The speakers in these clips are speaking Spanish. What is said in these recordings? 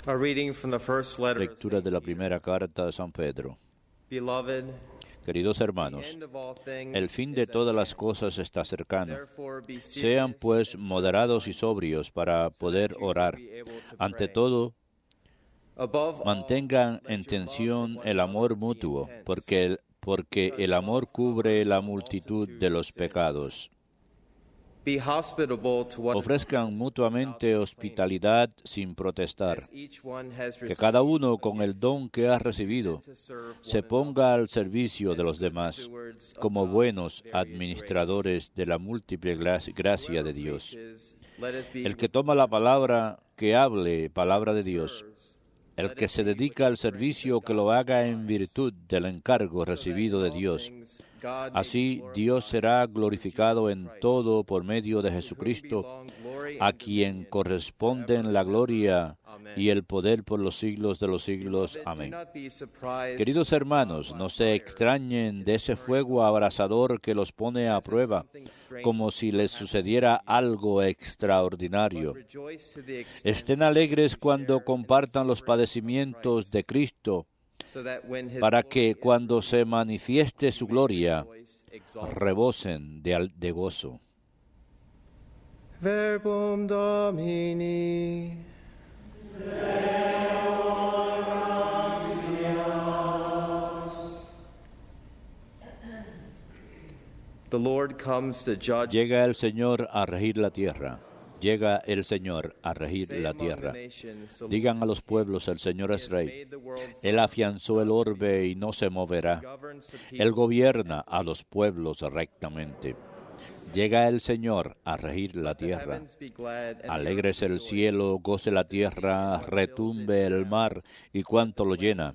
A reading from the first letter of Lectura de la primera carta de San Pedro. Beloved, Queridos the hermanos, end of all things el fin de is at todas las hand. cosas está cercano. Therefore, be Sean serious pues and moderados y sober-minded, sobrios para so that poder you may orar. be able to Ante pray. todo, Above all, mantengan let en your love for tensión one el amor another be mutuo, intense, porque el amor cubre la multitud de los pecados. Be hospitable to one Ofrezcan mutuamente hospitalidad sin protestar. as each one has Que received cada uno a con gift, el don que ha recibido to serve se one ponga another al servicio de as los good demás, stewards of como God's buenos varied administradores de la múltiple gracia grace. de Dios. Whoever preaches, let it be El que with toma la palabra, que hable palabra de whoever Dios. serves, El let que it se be with dedica the al strength servicio, that que lo God haga en supplies, virtud del encargo so that recibido in de all Dios. things God may be Así Dios glorified será through glorificado Jesus en Christ, todo por medio de to whom Jesucristo, belong glory a and quien dominion corresponden forever la and ever. gloria Amen. y el poder por los siglos de los siglos. Beloved, do Amén. not be surprised Queridos that the hermanos, trial no by se fire extrañen de is ese occurring fuego among you, abrasador que los pone a as if prueba, something strange como si were les happening sucediera to you. algo But extraordinario. rejoice to the extent Estén alegres you cuando share in the compartan los sufferings of padecimientos Christ, de Cristo, so that when his para glory que is cuando se revealed, manifieste you su may gloria, rejoice exulting. rebosen de gozo. Verbum Domini. The Lord comes to judge. Llega el Señor a regir la tierra. Llega el Señor a regir Say la among the tierra. nations, the Digan Lord a is los king. pueblos, el Señor He es has rey. made the world Él firm, afianzó el not to be orbe y moved. no se moverá. He governs the Él people gobierna with a los pueblos rectamente. Llega el Señor a regir la Let the tierra. heavens be glad and the Alégrese earth el rejoice. cielo, goce la tierra, retumbe el mar y cuanto lo llena.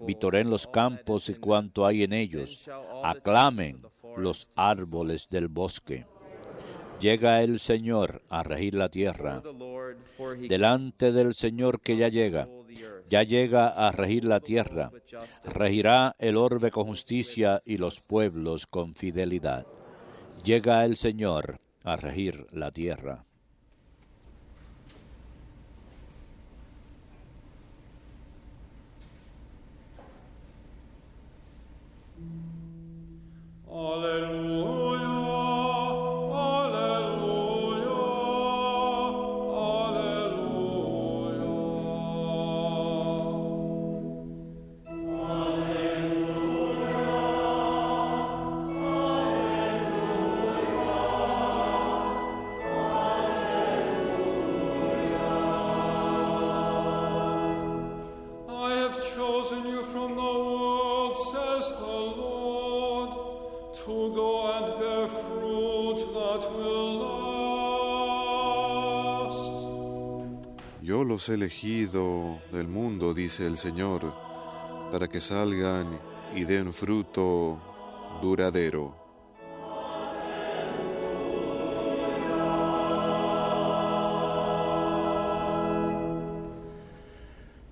Vitoreen los campos y cuanto hay en ellos. Aclamen los árboles del bosque. Llega el Señor a regir la tierra. Delante del Señor que ya llega. Ya llega a regir la tierra. Regirá el orbe con justicia y los pueblos con fidelidad. Llega el Señor a regir la tierra. Alleluia, alleluia, I have chosen you from the world, says the Lord, to go and bear fruit that will last. Yo los he elegido del mundo, dice el Señor, para que salgan y den fruto duradero.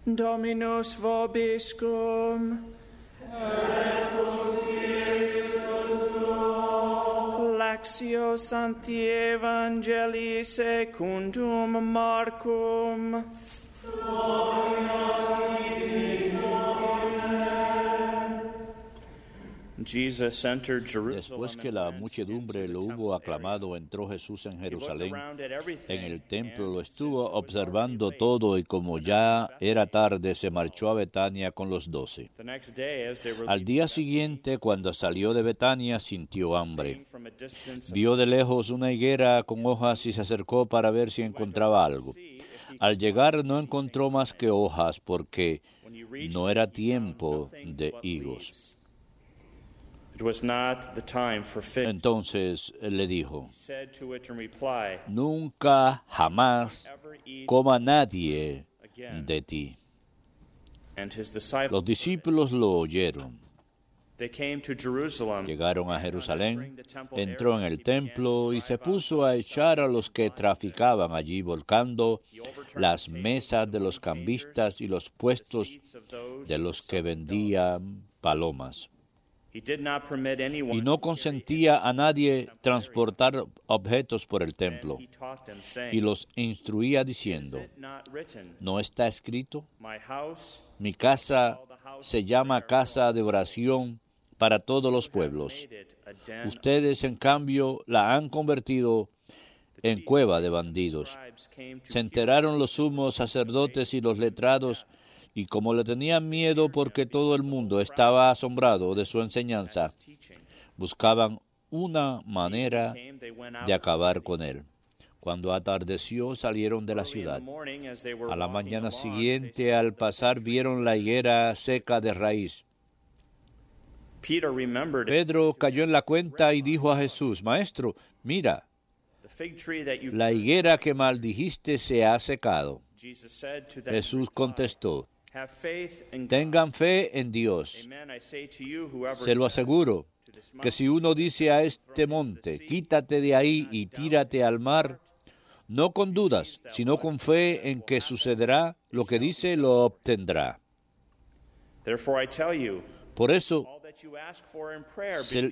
Dominus vobiscum. Lectio Sancti Evangelii secundum Marcum. Jesus entered Jerusalem. Después que la muchedumbre lo hubo aclamado, entró Jesús en Jerusalén. En el templo lo estuvo observando todo y como ya era tarde, se marchó a Betania con los 12. Al día siguiente, cuando salió de Betania, sintió hambre. Vio de lejos una higuera con hojas y se acercó para ver si encontraba algo. Al llegar no encontró más que hojas porque no era tiempo de higos. Entonces le dijo, nunca jamás coma nadie de ti. Los discípulos lo oyeron. Llegaron a Jerusalén, entró en el templo y se puso a echar a los que traficaban allí, volcando las mesas de los cambistas y los puestos de los que vendían palomas. y no consentía a nadie transportar objetos por el templo. Y los instruía diciendo, ¿no está escrito? Mi casa se llama casa de oración para todos los pueblos. Ustedes, en cambio, la han convertido en cueva de bandidos. Se enteraron los sumos sacerdotes y los letrados, y como le tenían miedo porque todo el mundo estaba asombrado de su enseñanza, buscaban una manera de acabar con él. Cuando atardeció, salieron de la ciudad. A la mañana siguiente, al pasar, vieron la higuera seca de raíz. Pedro cayó en la cuenta y dijo a Jesús, Maestro, mira, la higuera que maldijiste se ha secado. Jesús contestó, tengan fe en Dios. Se lo aseguro, que si uno dice a este monte, quítate de ahí y tírate al mar, no con dudas, sino con fe en que sucederá lo que dice, lo obtendrá. Por eso,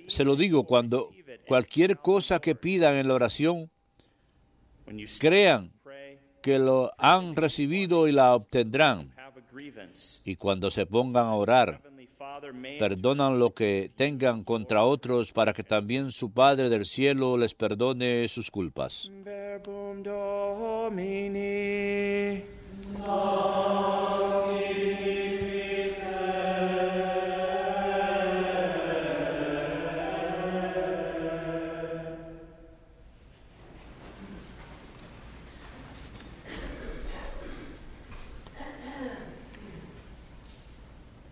se lo digo, cuando cualquier cosa que pidan en la oración, crean que lo han recibido y la obtendrán. Y cuando se pongan a orar, perdonan lo que tengan contra otros para que también su Padre del cielo les perdone sus culpas. Verbum Domini.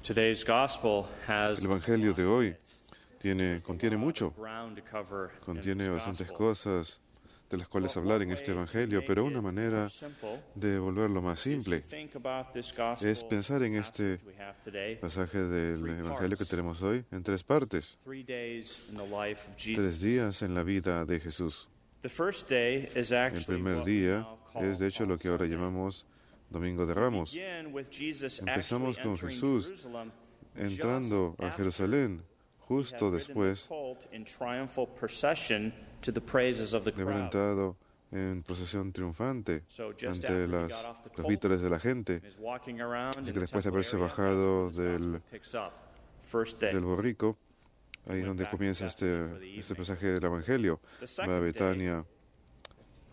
Today's gospel has El Evangelio de hoy contiene mucho, contiene bastantes cosas de las cuales hablar en este Evangelio, pero una manera de volverlo más simple es pensar en este pasaje del Evangelio que tenemos hoy en tres partes. 3 días en la vida de Jesús. El primer día es, de hecho, lo que ahora llamamos Domingo de Ramos. Empezamos con Jesús entrando a Jerusalén justo después de haber entrado en procesión triunfante ante los vítores de la gente. Así que después de haberse bajado del borrico, ahí es donde comienza este pasaje del Evangelio. Va a Betania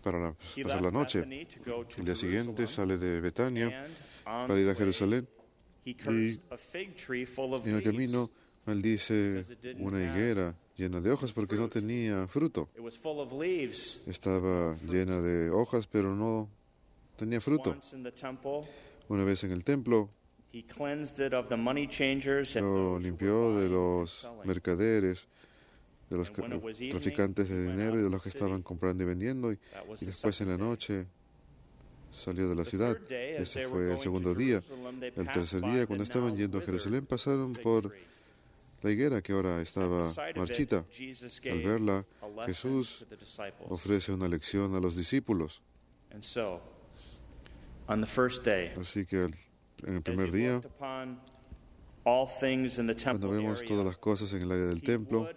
para pasar la noche. El día siguiente sale de Betania para ir a Jerusalén y en el camino maldice una higuera llena de hojas porque no tenía fruto. Estaba llena de hojas, pero no tenía fruto. Una vez en el templo, lo limpió de los mercaderes, de los traficantes de dinero y de los que estaban comprando y vendiendo, y después en la noche salió de la ciudad. Ese fue el segundo día. El tercer día, cuando estaban yendo a Jerusalén, pasaron por la higuera que ahora estaba marchita. Al verla, Jesús ofrece una lección a los discípulos. Así que en el primer día, cuando vemos todas las cosas en el área del templo,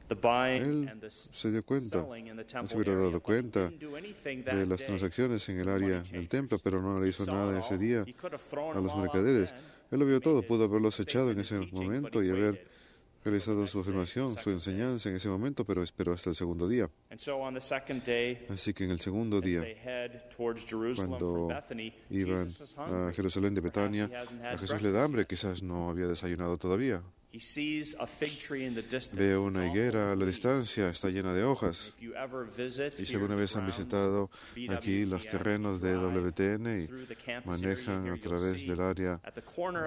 él se dio cuenta, no se hubiera dado cuenta de las transacciones en el área del templo, pero no le hizo nada ese día a los mercaderes. Él lo vio todo, pudo haberlos echado en ese momento y haber realizado su afirmación, su enseñanza en ese momento, pero esperó hasta el segundo día. Así que en el segundo día, cuando iban a Jerusalén de Betania, a Jesús le da hambre, quizás no había desayunado todavía. Ve una higuera a la distancia, está llena de hojas. Y si alguna vez han visitado aquí los terrenos de WTN y manejan a través del área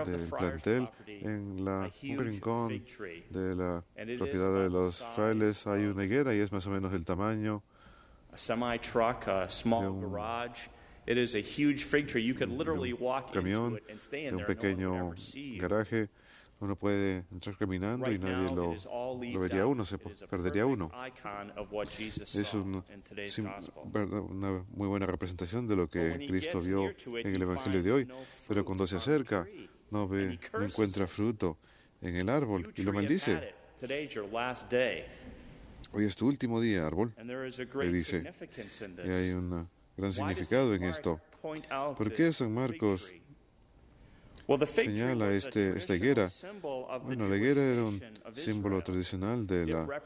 del plantel, en un rincón de la propiedad de los frailes hay una higuera y es más o menos del tamaño de un camión, de un pequeño garaje. Uno puede entrar caminando y nadie lo vería a uno, se perdería uno. Es una muy buena representación de lo que Cristo vio en el Evangelio de hoy, pero cuando se acerca no encuentra fruto en el árbol y lo maldice. Hoy es tu último día, árbol, le dice. Y hay un gran significado en esto. ¿Por qué San Marcos señala esta higuera? Bueno, la higuera era un símbolo tradicional de la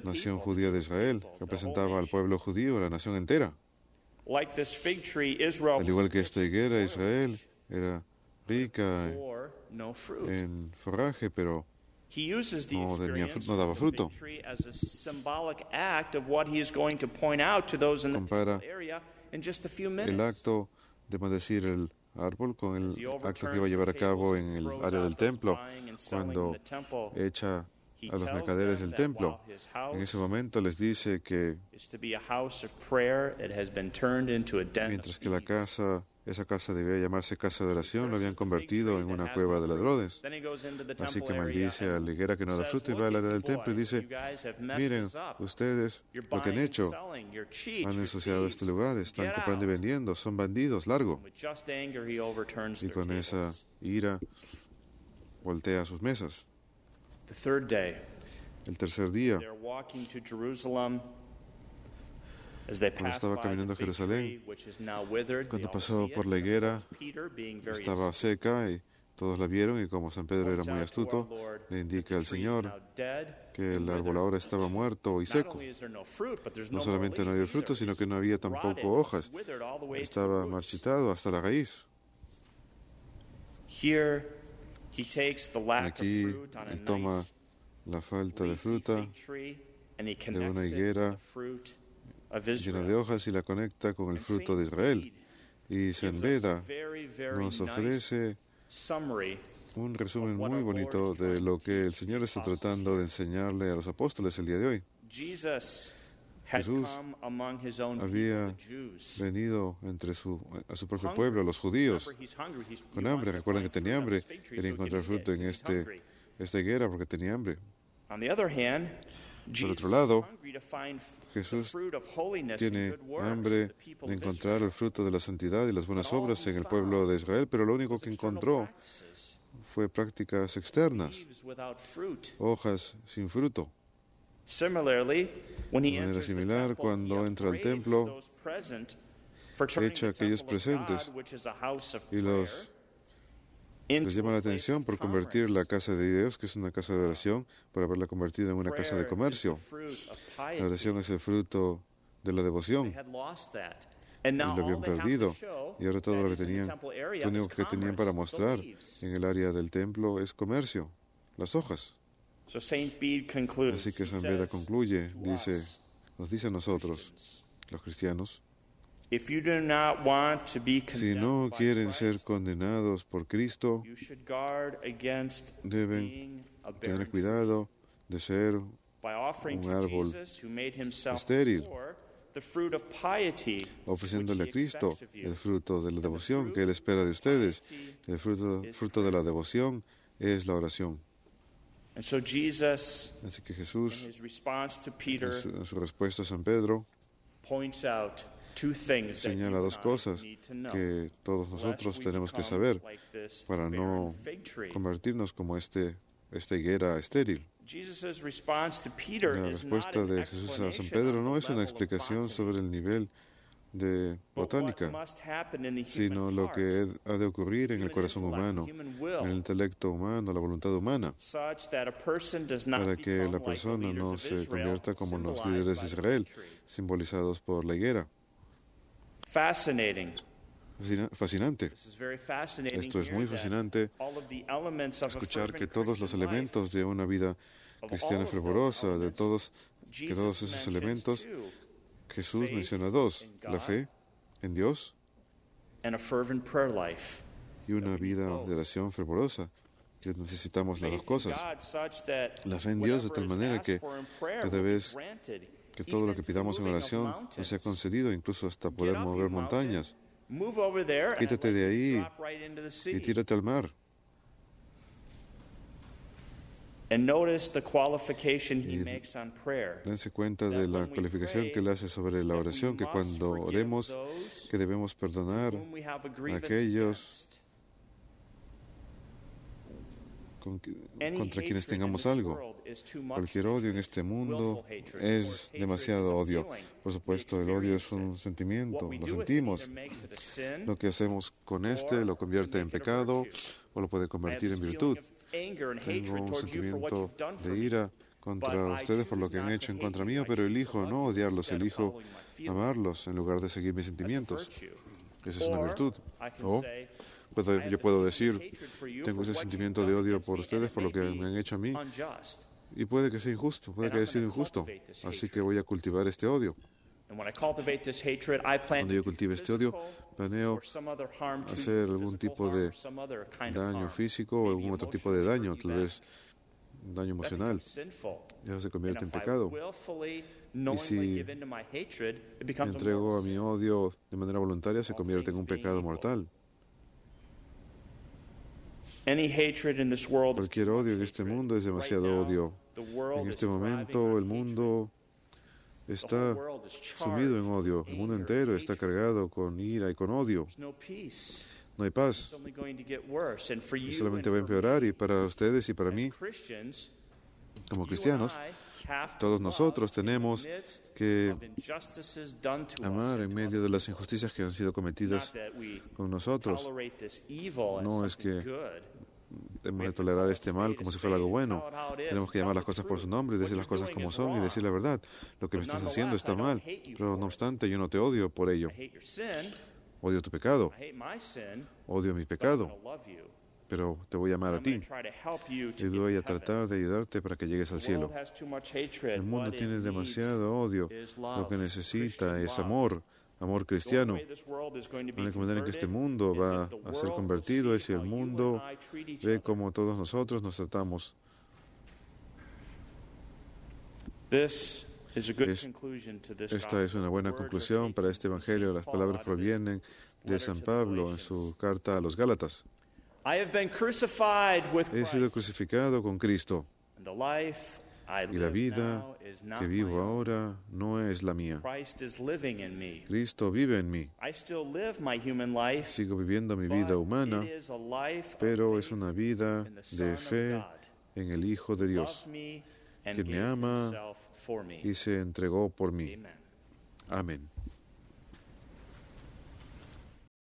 nación judía de Israel, que representaba al pueblo judío, la nación entera. Al igual que esta higuera, Israel era rica en forraje, pero no daba fruto. Compara el acto de maldecir el árbol con el acto que iba a llevar a cabo en el área del templo, cuando echa a los mercaderes del templo. En ese momento les dice que mientras que esa casa debía llamarse casa de oración, lo habían convertido en una cueva de ladrones. Así que maldice a la higuera que no da fruto y va al área del templo y dice: miren, ustedes lo que han hecho, han ensuciado este lugar, están comprando y vendiendo, son bandidos, largo. Y con esa ira voltea sus mesas. El tercer día, cuando estaba caminando a Jerusalén, cuando pasó por la higuera, estaba seca y todos la vieron, y como San Pedro era muy astuto, le indica al Señor que el árbol ahora estaba muerto y seco. No solamente no había fruto, sino que no había tampoco hojas. Estaba marchitado hasta la raíz. Aquí él toma la falta de fruta de una higuera llena de hojas y la conecta con el fruto de Israel. Y San Beda nos ofrece un resumen muy bonito de lo que el Señor está tratando de enseñarle a los apóstoles el día de hoy. Jesús había venido a su propio pueblo, los judíos, con hambre. Recuerdan que tenía hambre. Quería encontrar fruto en esta higuera porque tenía hambre. Por otro lado, Jesús tiene hambre de encontrar el fruto de la santidad y las buenas obras en el pueblo de Israel, pero lo único que encontró fue prácticas externas, hojas sin fruto. De manera similar, cuando entra al templo, echa a aquellos presentes y les llama la atención por convertir la casa de Dios, que es una casa de oración, por haberla convertido en una casa de comercio. La oración es el fruto de la devoción. Y lo habían perdido. Y ahora todo lo único que tenían para mostrar en el área del templo es comercio, las hojas. Así que San Beda concluye, nos dice a nosotros, los cristianos: si no quieren ser condenados por Cristo, deben tener cuidado de ser un árbol estéril, ofreciéndole a Cristo el fruto de la devoción que Él espera de ustedes. El fruto de la devoción es la oración. Así que Jesús, en su respuesta a San Pedro, señala dos cosas que todos nosotros tenemos que saber para no convertirnos como esta higuera estéril. La respuesta de Jesús a San Pedro no es una explicación sobre el nivel de botánica, sino lo que ha de ocurrir en el corazón humano, en el intelecto humano, la voluntad humana, para que la persona no se convierta como los líderes de Israel, simbolizados por la higuera. Fascinante. Esto es muy fascinante, escuchar que todos los elementos de una vida cristiana fervorosa, que todos esos elementos, Jesús menciona dos: la fe en Dios y una vida de oración fervorosa. Que necesitamos las dos cosas. La fe en Dios de tal manera que cada vez que todo lo que pidamos en oración nos sea concedido, incluso hasta poder mover montañas. Quítate de ahí y tírate al mar. Y dense cuenta de la calificación que él hace sobre la oración, que cuando oremos, que debemos perdonar a aquellos contra quienes tengamos algo. Cualquier odio en este mundo es demasiado odio. Por supuesto, el odio es un sentimiento, lo sentimos. Lo que hacemos con lo convierte en pecado o lo puede convertir en virtud. Tengo un sentimiento de ira contra ustedes por lo que han hecho en contra mío, pero elijo no odiarlos, elijo amarlos en lugar de seguir mis sentimientos. Esa es una virtud. O yo puedo decir, tengo ese sentimiento de odio por ustedes por lo que me han hecho a mí, y puede que sea injusto, puede que haya sido injusto, así que voy a cultivar este odio. Cuando yo cultive este odio, planeo hacer algún tipo de daño físico o algún otro tipo de daño, tal vez daño emocional. Eso se convierte en pecado. Y si me entrego a mi odio de manera voluntaria, se convierte en un pecado mortal. Cualquier odio en este mundo es demasiado odio. En este momento el mundo está sumido en odio. El mundo entero está cargado con ira y con odio. No hay paz. Y solamente va a empeorar. Y para ustedes y para mí, como cristianos, todos nosotros tenemos que amar en medio de las injusticias que han sido cometidas con nosotros. No es que debemos de tolerar este mal como si fuera algo bueno. Tenemos que llamar las cosas por su nombre y decir las cosas como son y decir la verdad. Lo que me estás haciendo está mal, pero no obstante yo no te odio por ello. Odio tu pecado. Odio mi pecado. Pero te voy a amar a ti y voy a tratar de ayudarte para que llegues al cielo. El mundo tiene demasiado odio. Lo que necesita es amor cristiano. La única manera en que este mundo va a ser convertido es si el mundo ve cómo todos nosotros nos tratamos. Esta es una buena conclusión para este Evangelio. Las palabras provienen de San Pablo en su carta a los Gálatas. He sido crucificado con Cristo, y la vida que vivo ahora no es la mía. Cristo vive en mí. Sigo viviendo mi vida humana, pero es una vida de fe en el Hijo de Dios, quien me ama y se entregó por mí. Amén.